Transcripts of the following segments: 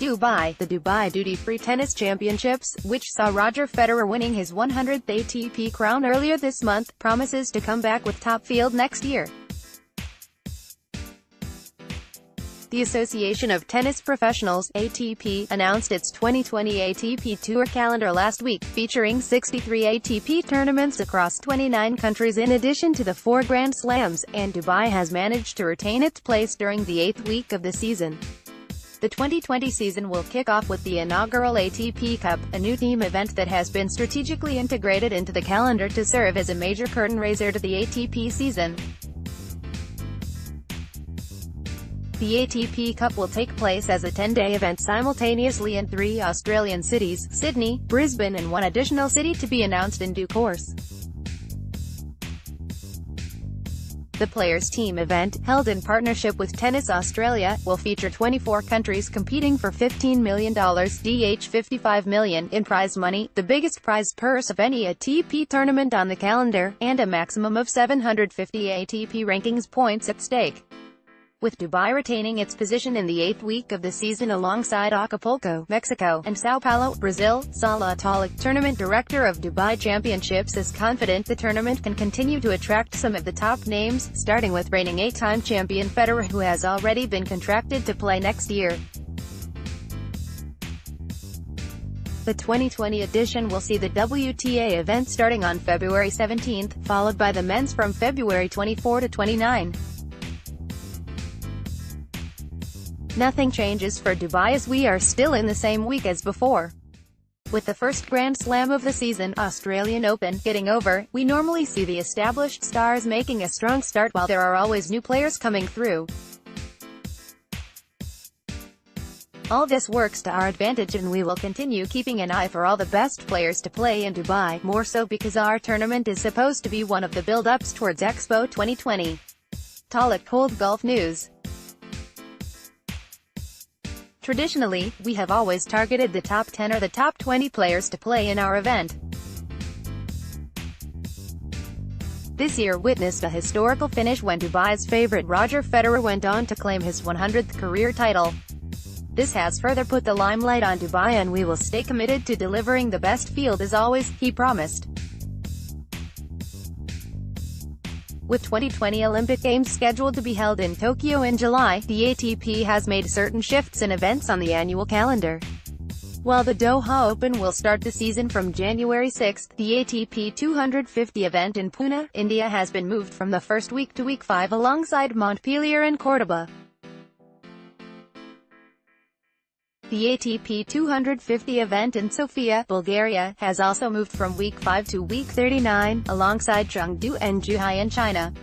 Dubai. The Dubai Duty-Free Tennis Championships, which saw Roger Federer winning his 100th ATP crown earlier this month, promises to come back with top field next year. The Association of Tennis Professionals, ATP, announced its 2020 ATP Tour calendar last week, featuring 63 ATP tournaments across 29 countries in addition to the 4 Grand Slams, and Dubai has managed to retain its place during the 8th week of the season. The 2020 season will kick off with the inaugural ATP Cup, a new team event that has been strategically integrated into the calendar to serve as a major curtain raiser to the ATP season. The ATP Cup will take place as a 10-day event simultaneously in 3 Australian cities, Sydney, Brisbane and one additional city to be announced in due course. The Players' Team event, held in partnership with Tennis Australia, will feature 24 countries competing for $15 million, $55 million, in prize money, the biggest prize purse of any ATP tournament on the calendar, and a maximum of 750 ATP rankings points at stake. With Dubai retaining its position in the 8th week of the season alongside Acapulco, Mexico, and Sao Paulo, Brazil, Salah Talik, tournament director of Dubai Championships, is confident the tournament can continue to attract some of the top names, starting with reigning 8-time champion Federer, who has already been contracted to play next year. The 2020 edition will see the WTA event starting on February 17, followed by the men's from February 24 to 29. Nothing changes for Dubai as we are still in the same week as before. With the first Grand Slam of the season, Australian Open, getting over, we normally see the established stars making a strong start while there are always new players coming through. All this works to our advantage and we will continue keeping an eye for all the best players to play in Dubai, more so because our tournament is supposed to be one of the build-ups towards Expo 2020. Talik told Gulf News. Traditionally, we have always targeted the top 10 or the top 20 players to play in our event. This year witnessed a historical finish when Dubai's favorite Roger Federer went on to claim his 100th career title. This has further put the limelight on Dubai and we will stay committed to delivering the best field as always, he promised. With 2020 Olympic Games scheduled to be held in Tokyo in July, the ATP has made certain shifts in events on the annual calendar. While the Doha Open will start the season from January 6, the ATP 250 event in Pune, India has been moved from the first week to week 5 alongside Montpellier and Cordoba. The ATP 250 event in Sofia, Bulgaria, has also moved from week 5 to week 39, alongside Chengdu and Zhuhai in China.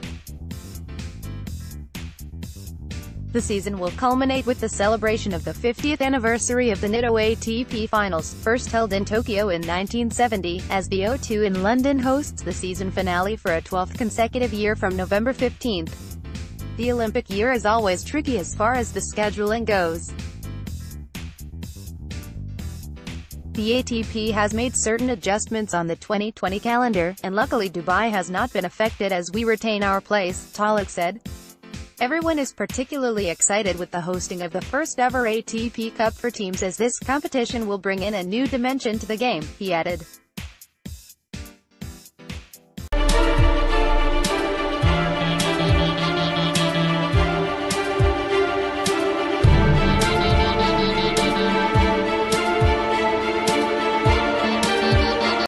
The season will culminate with the celebration of the 50th anniversary of the Nitto ATP Finals, first held in Tokyo in 1970, as the O2 in London hosts the season finale for a 12th consecutive year from November 15. The Olympic year is always tricky as far as the scheduling goes. The ATP has made certain adjustments on the 2020 calendar, and luckily Dubai has not been affected as we retain our place, Talik said. Everyone is particularly excited with the hosting of the first ever ATP Cup for teams as this competition will bring in a new dimension to the game, he added.